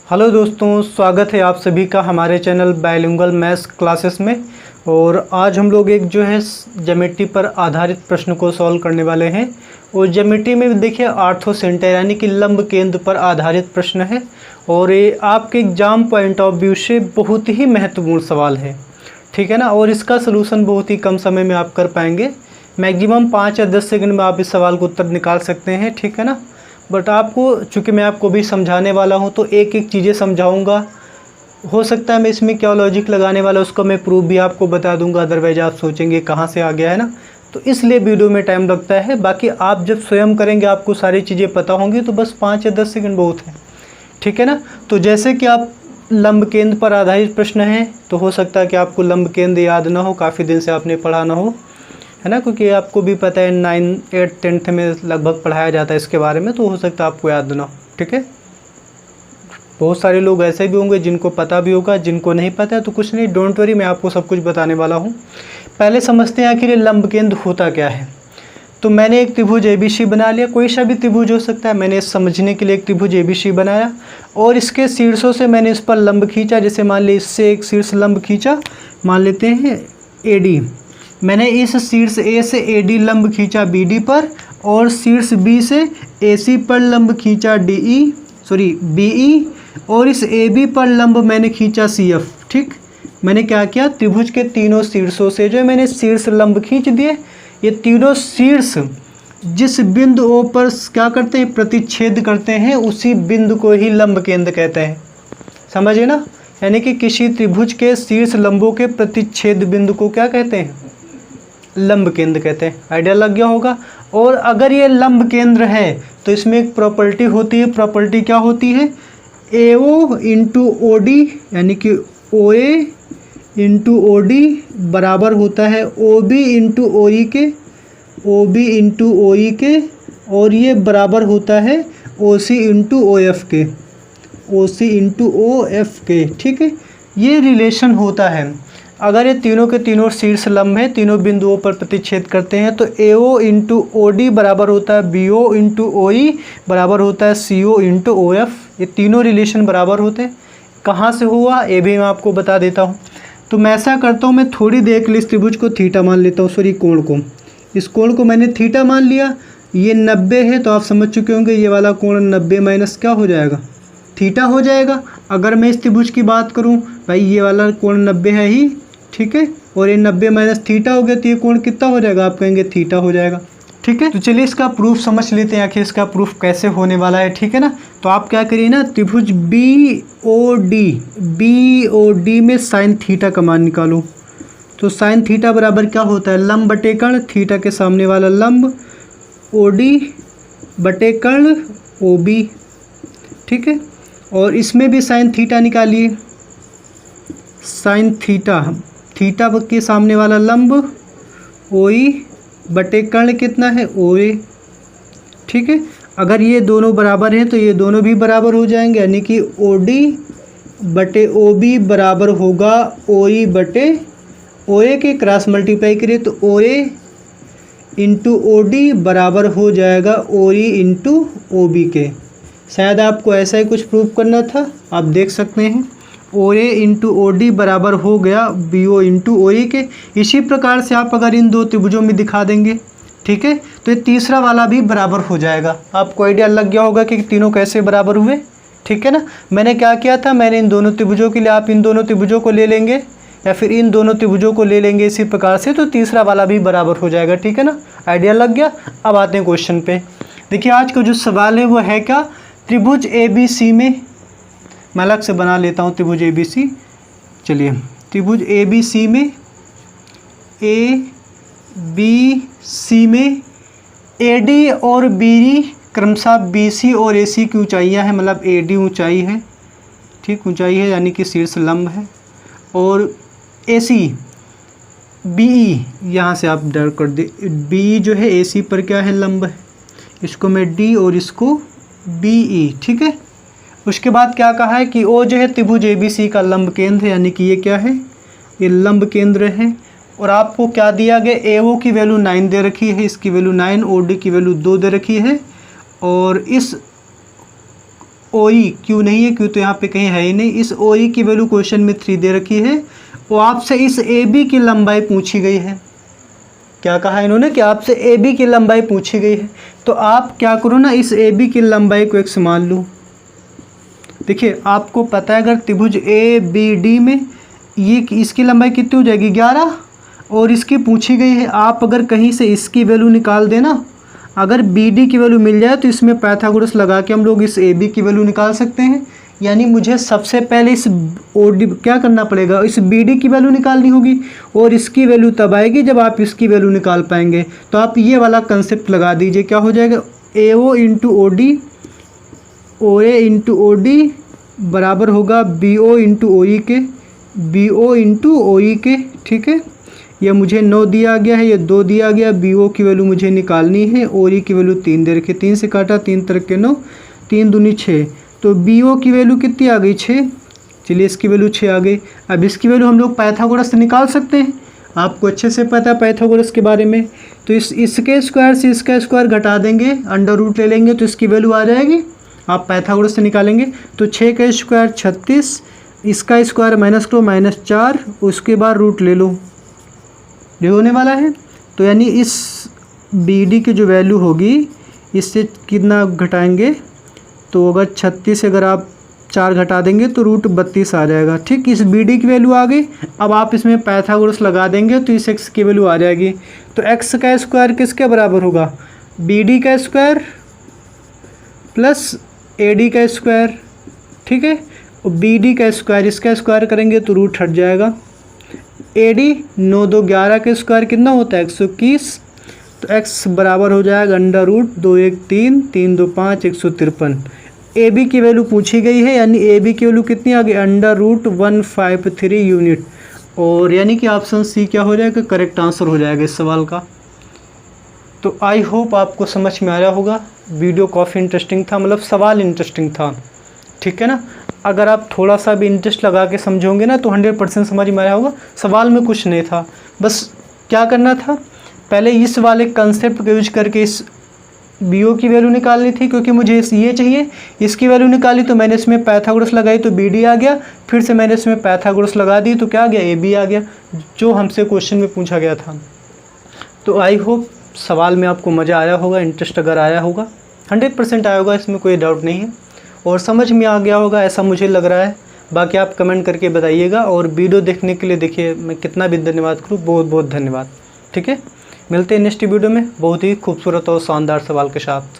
Hello दोस्तों, स्वागत है आप सभी का हमारे चैनल बायलिंगुअल मैथ्स क्लासेस में। और आज हम लोग एक जो है ज्योमेट्री पर आधारित प्रश्न को सॉल्व करने वाले हैं। और ज्योमेट्री में देखिए ऑर्थोसेंटर यानी कि लंब केंद्र पर आधारित प्रश्न है और ये आपके एग्जाम पॉइंट ऑफ व्यू से बहुत ही महत्वपूर्ण सवाल है, ठीक है ना। और इसका सलूशन बहुत ही कम समय में आप कर पाएंगे, मैक्सिमम 5 या 10 सेकंड में आप इस सवाल को उत्तर निकाल सकते हैं, ठीक है ना। बट आपको चूँकि मैं आपको भी समझाने वाला हूँ तो एक एक चीज़ें समझाऊंगा। हो सकता है मैं इसमें क्या लॉजिक लगाने वाला उसको मैं प्रूफ भी आपको बता दूंगा, अदरवाइज आप सोचेंगे कहाँ से आ गया है ना। तो इसलिए वीडियो में टाइम लगता है। बाकी आप जब स्वयं करेंगे आपको सारी चीज़ें पता होंगी, तो बस 5 या 10 सेकंड बहुत है, ठीक है ना। तो जैसे कि आप लंब केंद्र पर आधारित प्रश्न है, तो हो सकता है कि आपको लंब केंद्र याद ना हो, काफ़ी दिन से आपने पढ़ा ना हो, है ना, क्योंकि आपको भी पता है 9, 8, 10th में लगभग पढ़ाया जाता है इसके बारे में, तो हो सकता है आपको याद ना हो, ठीक है। बहुत सारे लोग ऐसे भी होंगे जिनको पता भी होगा, जिनको नहीं पता है तो कुछ नहीं, डोंट वरी, मैं आपको सब कुछ बताने वाला हूँ। पहले समझते हैं आखिर ये लंब केंद्र होता क्या है। तो मैंने एक त्रिभुज ABC बना लिया, कोई सा भी त्रिभुज हो सकता है। मैंने समझने के लिए एक त्रिभुज ABC बनाया और इसके शीर्षों से मैंने इस पर लंब खींचा। जैसे मान ली इससे एक शीर्ष लंब खींचा, मान लेते हैं AD। मैंने इस शीर्ष A से AD लंब खींचा BD पर, और शीर्ष B से AC पर लंब खींचा BE, और इस AB पर लंब मैंने खींचा CF। ठीक, मैंने क्या किया, त्रिभुज के तीनों शीर्षों से जो मैंने शीर्ष लंब खींच दिए। ये तीनों शीर्ष जिस बिंदु O पर क्या करते हैं, प्रतिच्छेद करते हैं, उसी बिंदु को ही लंब केंद्र कहते हैं। समझिए ना, यानी कि किसी त्रिभुज के शीर्ष लंबों के प्रतिच्छेद बिंदु को क्या कहते हैं, लंब केंद्र कहते हैं। आइडिया लग गया होगा। और अगर ये लंब केंद्र है तो इसमें एक प्रॉपर्टी होती है। प्रॉपर्टी क्या होती है, AO इंटू OD यानी कि OA इंटू OD बराबर होता है OB इंटू OE के, OB इंटू OE के, और ये बराबर होता है OC इंटू OF के, OC इंटू OF के। ठीक है, ये रिलेशन होता है। अगर ये तीनों के तीनों शीर्ष लंब हैं, तीनों बिंदुओं पर प्रतिच्छेद करते हैं, तो AO इंटू OD बराबर होता है BO इंटू OE बराबर होता है CO इंटू OF। ये तीनों रिलेशन बराबर होते हैं। कहाँ से हुआ ये भी मैं आपको बता देता हूँ। तो मैं ऐसा करता हूँ, मैं थोड़ी देर के लिए इस त्रिभुज को थीटा मान लेता हूँ, सॉरी कोण को, इस कोण को मैंने थीटा मान लिया। ये 90 है, तो आप समझ चुके होंगे ये वाला कोण 90 माइनस क्या हो जाएगा, थीटा हो जाएगा। अगर मैं इस त्रिभुज की बात करूँ, भाई ये वाला कोण 90 है ही, ठीक है, और ये 90 माइनस थीटा हो गया, तो ये कोण कितना हो जाएगा, आप कहेंगे थीटा हो जाएगा। ठीक है, तो चलिए इसका प्रूफ समझ लेते हैं, आखिर इसका प्रूफ कैसे होने वाला है, ठीक है ना। तो आप क्या करिए ना, त्रिभुज BOD में साइन थीटा का मान निकालो। तो साइन थीटा बराबर क्या होता है, लंब बटे कर्ण, थीटा के सामने वाला लंब, OD बटे कर्ण OB। ठीक है, और इसमें भी साइन थीटा निकालिए। साइन थीटा, थीटा के सामने वाला लंब OE बटे कर्ण कितना है, OA। ठीक है, अगर ये दोनों बराबर हैं तो ये दोनों भी बराबर हो जाएंगे, यानी कि OD बटे OB बराबर होगा OE बटे OA के, क्रॉस मल्टीप्लाई करिए तो OA इंटू OD बराबर हो जाएगा OE इंटू OB के। शायद आपको ऐसा ही कुछ प्रूव करना था, आप देख सकते हैं OA इंटू OD बराबर हो गया BO इंटू OE के। इसी प्रकार से आप अगर इन दो त्रिभुजों में दिखा देंगे, ठीक है, तो ये तीसरा वाला भी बराबर हो जाएगा। आपको आइडिया लग गया होगा कि तीनों कैसे बराबर हुए, ठीक है ना। मैंने क्या किया था, मैंने इन दोनों त्रिभुजों के लिए आप इन दोनों त्रिभुजों को ले लेंगे या फिर इन दोनों त्रिभुजों को ले लेंगे इसी प्रकार से, तो तीसरा वाला भी बराबर हो जाएगा, ठीक है ना। आइडिया लग गया। अब आते हैं क्वेश्चन पे। देखिए आज का जो सवाल है वो है क्या, त्रिभुज ABC में, मैं अलग से बना लेता हूँ त्रिभुज ABC। चलिए, त्रिभुज ABC में ABC में AD और BD क्रमशः BC और AC की ऊंचाइयाँ हैं, मतलब AD ऊंचाई है, ठीक, ऊंचाई है यानी कि शीर्ष लंब है, और AC BE यहाँ से आप डर कर दे, BE जो है AC पर क्या है, लंब है। इसको मैं D और इसको BE, ठीक है। उसके बाद क्या कहा है कि O जो है त्रिभुज ABC का लंब केंद्र है, यानी कि ये क्या है, ये लंब केंद्र है। और आपको क्या दिया गया, AO की वैल्यू 9 दे रखी है, इसकी वैल्यू 9, OD की वैल्यू 2 दे रखी है, और इस ओ ई, क्यू नहीं है, क्यू तो यहाँ पे कहीं है ही नहीं, इस ओ ई की वैल्यू क्वेश्चन में 3 दे रखी है और आपसे इस ए बी की लंबाई पूछी गई है। क्या कहा इन्होंने कि आपसे ए बी की लंबाई पूछी गई है, तो आप क्या करो ना, इस ए बी की लंबाई को x मान लो। देखिए आपको पता है अगर त्रिभुज ए बी डी में ये इसकी लंबाई कितनी हो जाएगी 11 और इसकी पूछी गई है। आप अगर कहीं से इसकी वैल्यू निकाल देना, अगर बी डी की वैल्यू मिल जाए तो इसमें पाइथागोरस लगा के हम लोग इस ए बी की वैल्यू निकाल सकते हैं। यानी मुझे सबसे पहले इस ओ डी क्या करना पड़ेगा, इस बी डी की वैल्यू निकालनी होगी और इसकी वैल्यू तब आएगी जब आप इसकी वैल्यू निकाल पाएंगे। तो आप ये वाला कंसेप्ट लगा दीजिए, क्या हो जाएगा ए ओ इंटू ओ डी, ओ ए इंटू ओ डी बराबर होगा बी ओ इंटू ओ ई के, बी ओ इंटू ओ ई के। ठीक है, यह मुझे 9 दिया गया है, ये 2 दिया गया, बी ओ की वैल्यू मुझे निकालनी है, ओ ई की वैल्यू 3 दे रखी, 3 से काटा 3 तरह के 9, 3 दूनी 6, तो बी ओ की वैल्यू कितनी आ गई 6। चलिए इसकी वैल्यू 6 आ गई। अब इसकी वैल्यू हम लोग पाइथागोरस से निकाल सकते हैं, आपको अच्छे से पता है पाइथागोरस के बारे में। तो इसके स्क्वायर से इसका स्क्वायर घटा देंगे, अंडर रूट ले लेंगे तो इसकी वैल्यू आ जाएगी। आप पाइथागोरस से निकालेंगे तो 6 का स्क्वायर 36, इसका स्क्वायर माइनस करो -4, उसके बाद रूट ले लो, ये होने वाला है। तो यानी इस बी डी की जो वैल्यू होगी इससे कितना घटाएंगे, तो अगर 36 से अगर आप 4 घटा देंगे तो रूट 32 आ जाएगा। ठीक, इस बी डी की वैल्यू आ गई। अब आप इसमें पाइथागोरस लगा देंगे तो इस x की वैल्यू आ जाएगी। तो x का स्क्वायर किसके बराबर होगा, बी डी का स्क्वायर प्लस ए डी का स्क्वायर। ठीक है, और बी डी का स्क्वायर इसका स्क्वायर करेंगे तो रूट हट जाएगा। ए डी 9 2 11 का स्क्वायर कितना होता है 121, तो x बराबर हो जाएगा अंडर रूट 2 1 3 3 2 5 153। ए बी की वैल्यू पूछी गई है, यानी ए बी की वैल्यू कितनी आ गई अंडर रूट 153 यूनिट, और यानी कि ऑप्शन सी क्या हो जाएगा, करेक्ट आंसर हो जाएगा इस सवाल का। तो आई होप आपको समझ में आया होगा। वीडियो काफ़ी इंटरेस्टिंग था, मतलब सवाल इंटरेस्टिंग था। ठीक है ना, अगर आप थोड़ा सा भी इंटरेस्ट लगा के समझोगे ना तो 100% समझ में आया होगा। सवाल में कुछ नहीं था, बस क्या करना था, पहले इस वाले कंसेप्ट को यूज करके इस बी ओ की वैल्यू निकालनी थी, क्योंकि मुझे ये चाहिए, इसकी वैल्यू निकाली तो मैंने इसमें पाइथागोरस लगाई तो बी डी आ गया, फिर से मैंने इसमें पाइथागोरस लगा दी तो क्या आ गया, ए बी आ गया, जो हमसे क्वेश्चन में पूछा गया था। तो आई होप सवाल में आपको मज़ा आया होगा, इंटरेस्ट अगर आया होगा, 100% आया होगा, इसमें कोई डाउट नहीं है, और समझ में आ गया होगा ऐसा मुझे लग रहा है। बाकी आप कमेंट करके बताइएगा, और वीडियो देखने के लिए देखिए मैं कितना भी धन्यवाद करूँ, बहुत बहुत धन्यवाद। ठीक है, मिलते हैं नेक्स्ट वीडियो में बहुत ही खूबसूरत और शानदार सवाल के साथ।